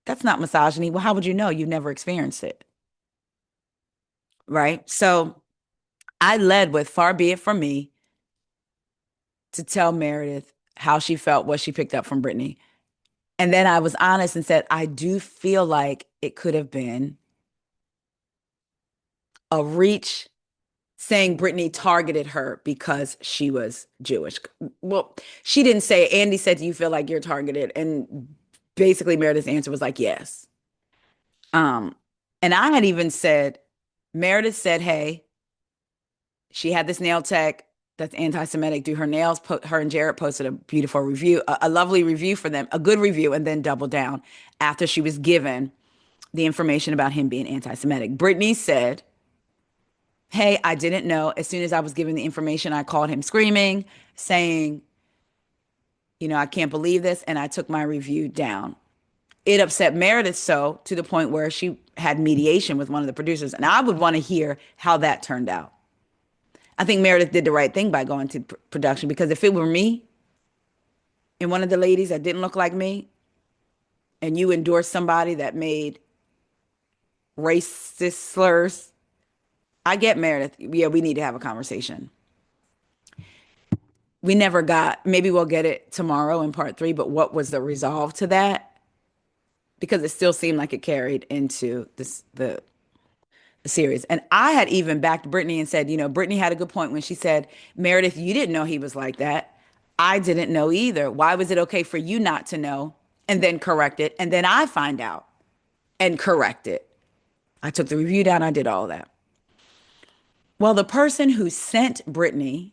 that's not misogyny. Well, how would you know? You've never experienced it. Right? So I led with far be it from me to tell Meredith how she felt, what she picked up from Britani. And then I was honest and said, I do feel like it could have been a reach saying Britani targeted her because she was Jewish. Well, she didn't say, Andy said, do you feel like you're targeted? And basically Meredith's answer was like, yes. And I had even said, Meredith said, hey, she had this nail tech that's anti-Semitic do her nails. Her and Jared posted a beautiful review, a lovely review for them, a good review, and then doubled down after she was given the information about him being anti-Semitic. Britani said, hey, I didn't know. As soon as I was given the information, I called him screaming, saying, I can't believe this. And I took my review down. It upset Meredith so to the point where she had mediation with one of the producers. And I would want to hear how that turned out. I think Meredith did the right thing by going to production, because if it were me and one of the ladies that didn't look like me, and you endorsed somebody that made racist slurs, I get Meredith. Yeah, we need to have a conversation. We never got, maybe we'll get it tomorrow in part 3, but what was the resolve to that? Because it still seemed like it carried into the series. And I had even backed Britani and said, Britani had a good point when she said, Meredith, you didn't know he was like that. I didn't know either. Why was it okay for you not to know and then correct it? And then I find out and correct it. I took the review down. I did all that. Well, the person who sent Britani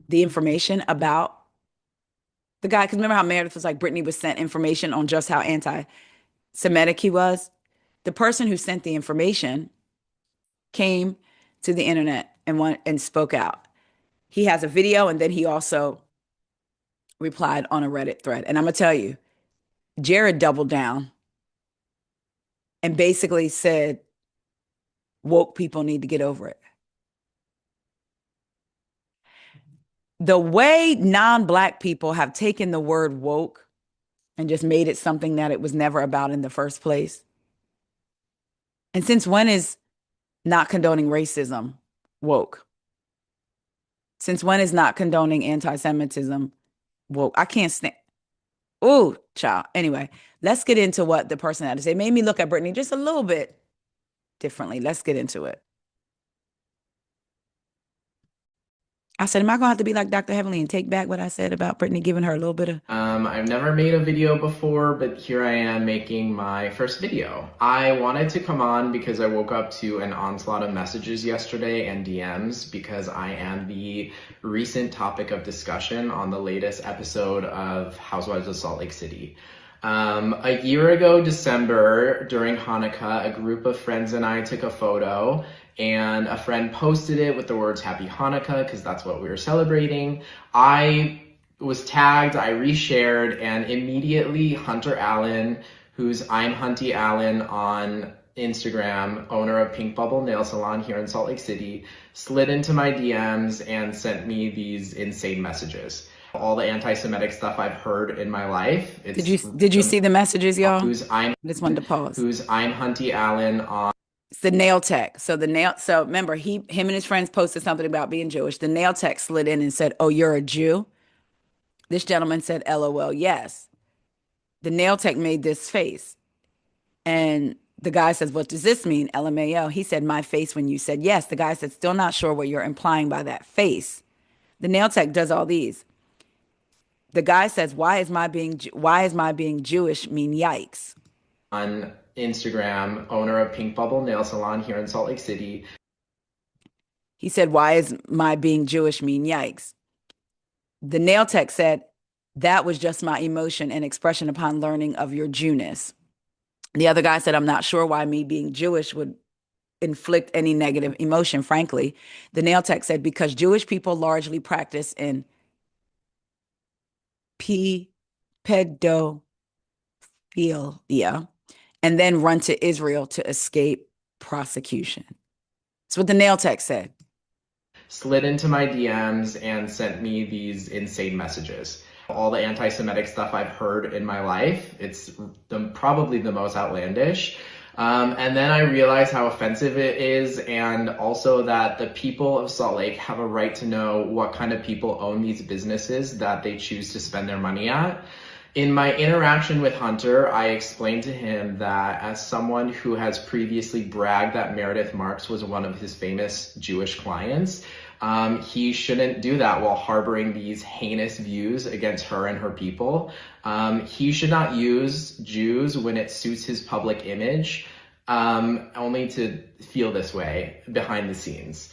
the information about the guy, because remember how Meredith was like, Britani was sent information on just how anti-Semitic he was? The person who sent the information came to the internet and spoke out. He has a video, and then he also replied on a Reddit thread. And I'm going to tell you, Jared doubled down and basically said, woke people need to get over it. The way non-Black people have taken the word woke and just made it something that it was never about in the first place. And since when is not condoning racism woke? Since when is not condoning anti-Semitism woke? I can't stand. Ooh, child. Anyway, let's get into what the person had to say. It made me look at Britani just a little bit differently. Let's get into it. I said, am I going to have to be like Dr. Heavenly and take back what I said about Britani, giving her a little bit of... I've never made a video before, but here I am making my first video. I wanted to come on because I woke up to an onslaught of messages yesterday and DMs because I am the recent topic of discussion on the latest episode of Housewives of Salt Lake City. A year ago, December, during Hanukkah, a group of friends and I took a photo, and a friend posted it with the words Happy Hanukkah because that's what we were celebrating. I was tagged, I reshared, and immediately Hunter Allen, who's I'm Hunty Allen on Instagram, owner of Pink Bubble Nail Salon here in Salt Lake City, slid into my DMs and sent me these insane messages. All the anti-Semitic stuff I've heard in my life. Did you see the messages, y'all? I just wanted to pause. Who's I'm Hunty Allen on. It's the nail tech. So remember, him and his friends posted something about being Jewish. The nail tech slid in and said, "Oh, you're a Jew?" This gentleman said, "LOL, yes." The nail tech made this face. And the guy says, "What does this mean?" LMAO. He said, "My face," when you said yes. The guy said, "Still not sure what you're implying by that face." The nail tech does all these. The guy says, why is my being Jewish mean yikes? On Instagram, owner of Pink Bubble Nail Salon here in Salt Lake City. He said, why is my being Jewish mean yikes? The nail tech said, that was just my emotion and expression upon learning of your Jewness. The other guy said, I'm not sure why me being Jewish would inflict any negative emotion, frankly. The nail tech said, because Jewish people largely practice in pedophilia and then run to Israel to escape prosecution. That's what the nail tech said. Slid into my DMs and sent me these insane messages. All the anti-Semitic stuff I've heard in my life. It's probably the most outlandish. And then I realized how offensive it is, and also that the people of Salt Lake have a right to know what kind of people own these businesses that they choose to spend their money at. In my interaction with Hunter, I explained to him that as someone who has previously bragged that Meredith Marks was one of his famous Jewish clients, he shouldn't do that while harboring these heinous views against her and her people. He should not use Jews when it suits his public image, only to feel this way behind the scenes.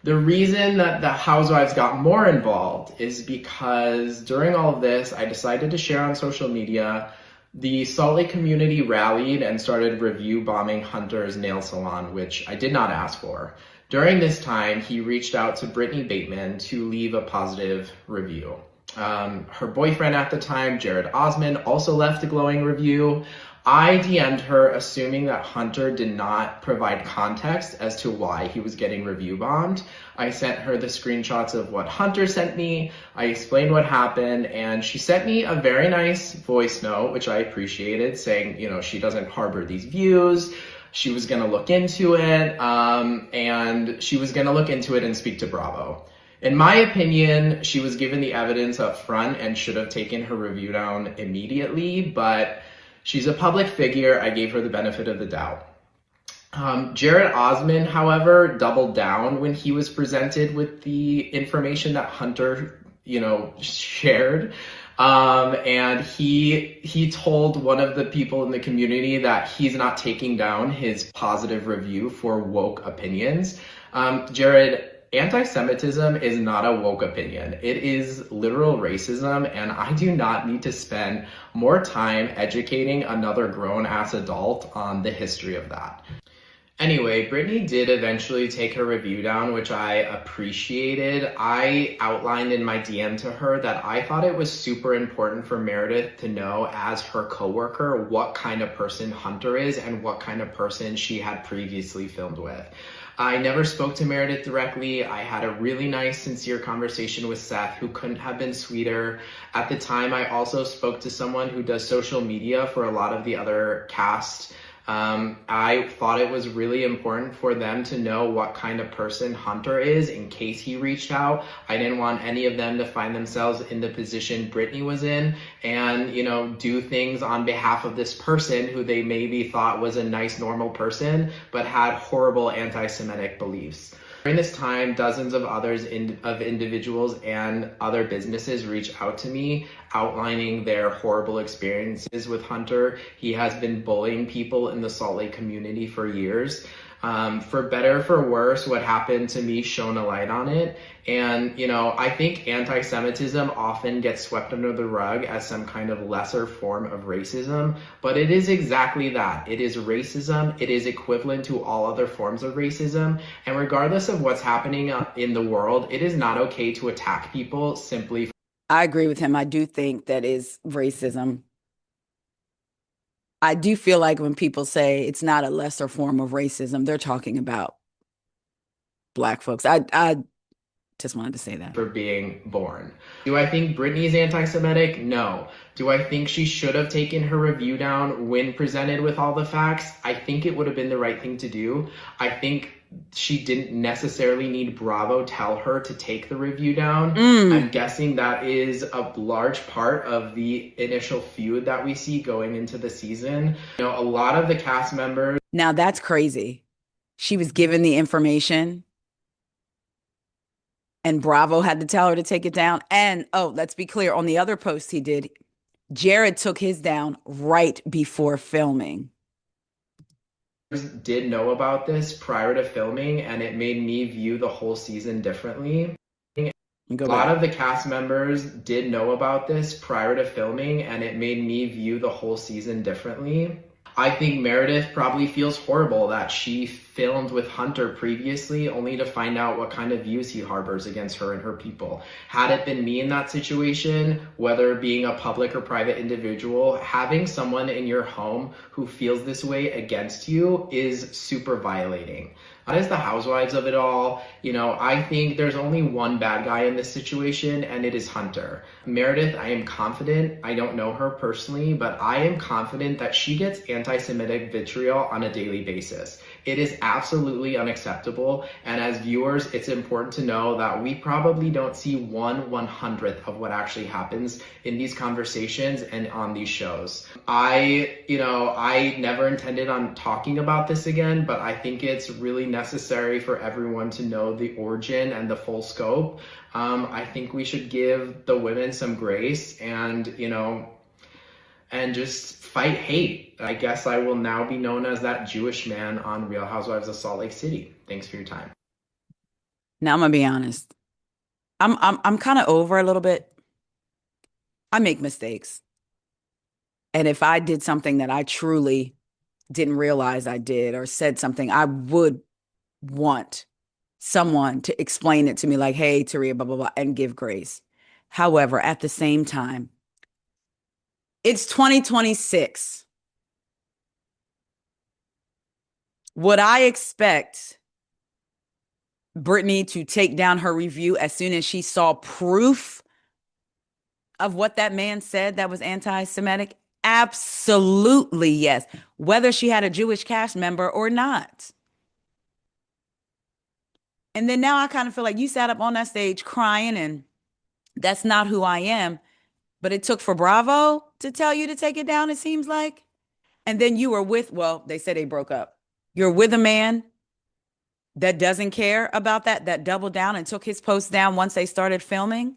The reason that the housewives got more involved is because during all of this, I decided to share on social media. The Salt Lake community rallied and started review bombing Hunter's nail salon, which I did not ask for. During this time, he reached out to Brittany Bateman to leave a positive review. Her boyfriend at the time, Jared Osman, also left a glowing review. I DM'd her assuming that Hunter did not provide context as to why he was getting review bombed. I sent her the screenshots of what Hunter sent me. I explained what happened, and she sent me a very nice voice note, which I appreciated, saying, you know, she doesn't harbor these views. She was going to look into it, and she was going to look into it and speak to Bravo. In my opinion, she was given the evidence up front and should have taken her review down immediately, but she's a public figure. I gave her the benefit of the doubt. Jared Osman, however, doubled down when he was presented with the information that Hunter, shared. And he told one of the people in the community that he's not taking down his positive review for woke opinions. Jared, anti-Semitism is not a woke opinion. It is literal racism, and I do not need to spend more time educating another grown-ass adult on the history of that. Anyway, Brittany did eventually take her review down, which I appreciated. I outlined in my DM to her that I thought it was super important for Meredith to know as her coworker what kind of person Hunter is and what kind of person she had previously filmed with. I never spoke to Meredith directly. I had a really nice, sincere conversation with Seth, who couldn't have been sweeter. At the time, I also spoke to someone who does social media for a lot of the other cast. I thought it was really important for them to know what kind of person Hunter is in case he reached out. I didn't want any of them to find themselves in the position Brittany was in and, do things on behalf of this person who they maybe thought was a nice, normal person, but had horrible anti-Semitic beliefs. During this time, dozens of individuals and other businesses reached out to me outlining their horrible experiences with Hunter. He has been bullying people in the Salt Lake community for years. For better or for worse, what happened to me shone a light on it. And, I think anti-Semitism often gets swept under the rug as some kind of lesser form of racism, but it is exactly that. It is racism. It is equivalent to all other forms of racism. And regardless of what's happening in the world, it is not okay to attack people simply. I agree with him. I do think that is racism. I do feel like when people say it's not a lesser form of racism, they're talking about Black folks. I just wanted to say that. For being born. Do I think Britney's anti-Semitic? No. Do I think she should have taken her review down when presented with all the facts? I think it would have been the right thing to do. I think she didn't necessarily need Bravo tell her to take the review down. I'm guessing that is a large part of the initial feud that we see going into the season. You know, a lot of the cast members. Now that's crazy. She was given the information and Bravo had to tell her to take it down. And let's be clear, on the other post he did, Jared took his down right before filming. Did know about this prior to filming, and it made me view the whole season differently. A lot of the cast members did know about this prior to filming, and it made me view the whole season differently. I think Meredith probably feels horrible that she filmed with Hunter previously only to find out what kind of views he harbors against her and her people. Had it been me in that situation, whether being a public or private individual, having someone in your home who feels this way against you is super violating. That is the housewives of it all. You know, I think there's only one bad guy in this situation, and it is Hunter. Meredith, I am confident, I don't know her personally, but I am confident that she gets anti-Semitic vitriol on a daily basis. It is absolutely unacceptable, and as viewers, it's important to know that we probably don't see 1/100th of what actually happens in these conversations and on these shows. I never intended on talking about this again, but I think it's really necessary for everyone to know the origin and the full scope. I think we should give the women some grace and just fight hate. I guess I will now be known as that Jewish man on Real Housewives of Salt Lake City. Thanks for your time. Now I'm gonna be honest. I'm kind of over a little bit. I make mistakes. And if I did something that I truly didn't realize I did or said something, I would want someone to explain it to me like, hey, Taria, blah, blah, blah, and give grace. However, at the same time, it's 2026. Would I expect Britney to take down her review as soon as she saw proof of what that man said that was anti-Semitic? Absolutely, yes. Whether she had a Jewish cast member or not. And then now I kind of feel like you sat up on that stage crying, and that's not who I am. But it took for Bravo to tell you to take it down, it seems like. And then you were they said they broke up. You're with a man that doesn't care about that doubled down and took his post down once they started filming.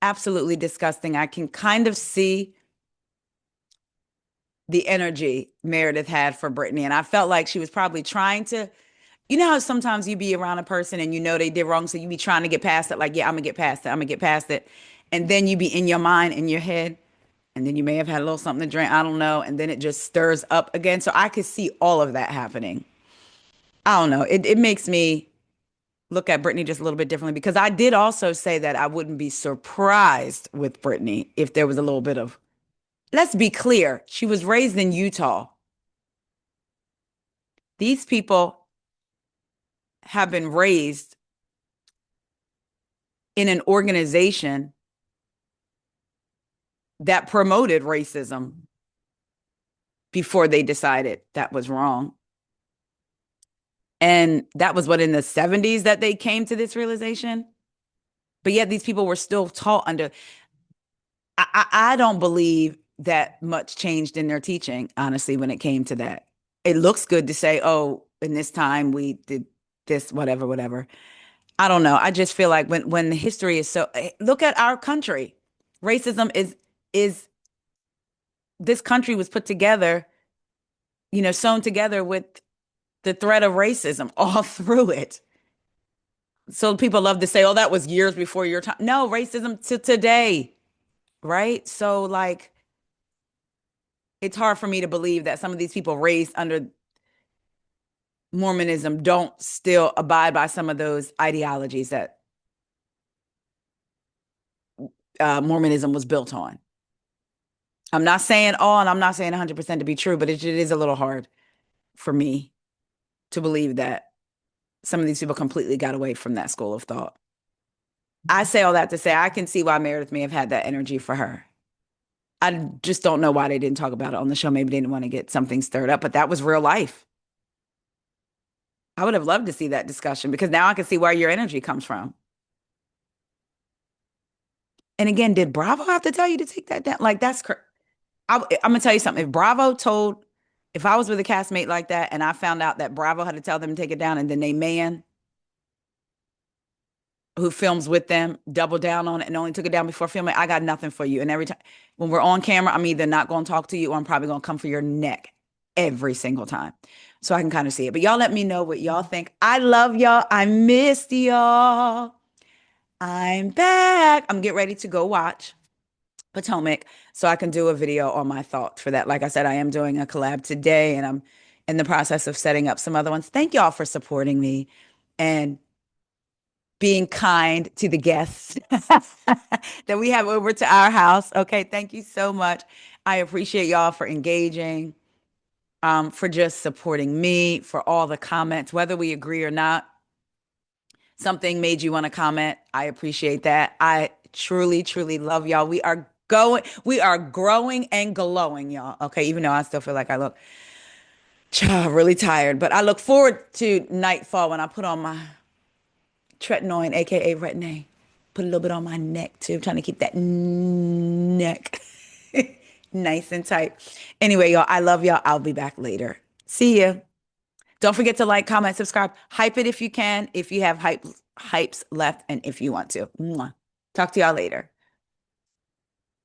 Absolutely disgusting. I can kind of see the energy Meredith had for Britney. And I felt like she was probably trying to, you know how sometimes you be around a person and you know they did wrong, so you be trying to get past it, like, yeah, I'm gonna get past it, I'm gonna get past it. And then you be in your mind, in your head, and then you may have had a little something to drink, I don't know, and then it just stirs up again. So I could see all of that happening. I don't know. It makes me look at Britney just a little bit differently, because I did also say that I wouldn't be surprised with Britney if there was a little bit of, let's be clear, she was raised in Utah. These people have been raised in an organization that promoted racism before they decided that was wrong. And that was in the 70s that they came to this realization. But yet these people were still taught under, I don't believe that much changed in their teaching, honestly, when it came to that. It looks good to say, oh, in this time we did this, whatever. I don't know. I just feel like when the history is so, look at our country. Racism is this country was put together, sewn together with the threat of racism all through it. So people love to say, oh, that was years before your time. No, racism to today, right? So like, it's hard for me to believe that some of these people raised under Mormonism don't still abide by some of those ideologies that Mormonism was built on. I'm not saying all, and I'm not saying 100% to be true, but it is a little hard for me to believe that some of these people completely got away from that school of thought. I say all that to say I can see why Meredith may have had that energy for her. I just don't know why they didn't talk about it on the show. Maybe they didn't want to get something stirred up, but that was real life. I would have loved to see that discussion because now I can see where your energy comes from. And again, did Bravo have to tell you to take that down? Like, I'm going to tell you something. If I was with a castmate like that and I found out that Bravo had to tell them to take it down and then they man who films with them doubled down on it and only took it down before filming, I got nothing for you. And every time when we're on camera, I'm either not going to talk to you or I'm probably going to come for your neck every single time. So I can kind of see it. But y'all let me know what y'all think. I love y'all. I missed y'all. I'm back. I'm getting ready to go watch Potomac so I can do a video on my thoughts for that. Like I said, I am doing a collab today and I'm in the process of setting up some other ones. Thank y'all for supporting me and being kind to the guests that we have over to our house. Okay, thank you so much. I appreciate y'all for engaging, for just supporting me, for all the comments, whether we agree or not. Something made you want to comment. I appreciate that. I truly, truly love y'all. We are growing and glowing, y'all. Okay, even though I still feel like I look really tired, but I look forward to nightfall when I put on my tretinoin, aka retin-A. Put a little bit on my neck too. I'm trying to keep that neck nice and tight. Anyway, y'all, I love y'all. I'll be back later. See ya. Don't forget to like, comment, subscribe. Hype it if you can, if you have hypes left, and if you want to. Mwah. Talk to y'all later.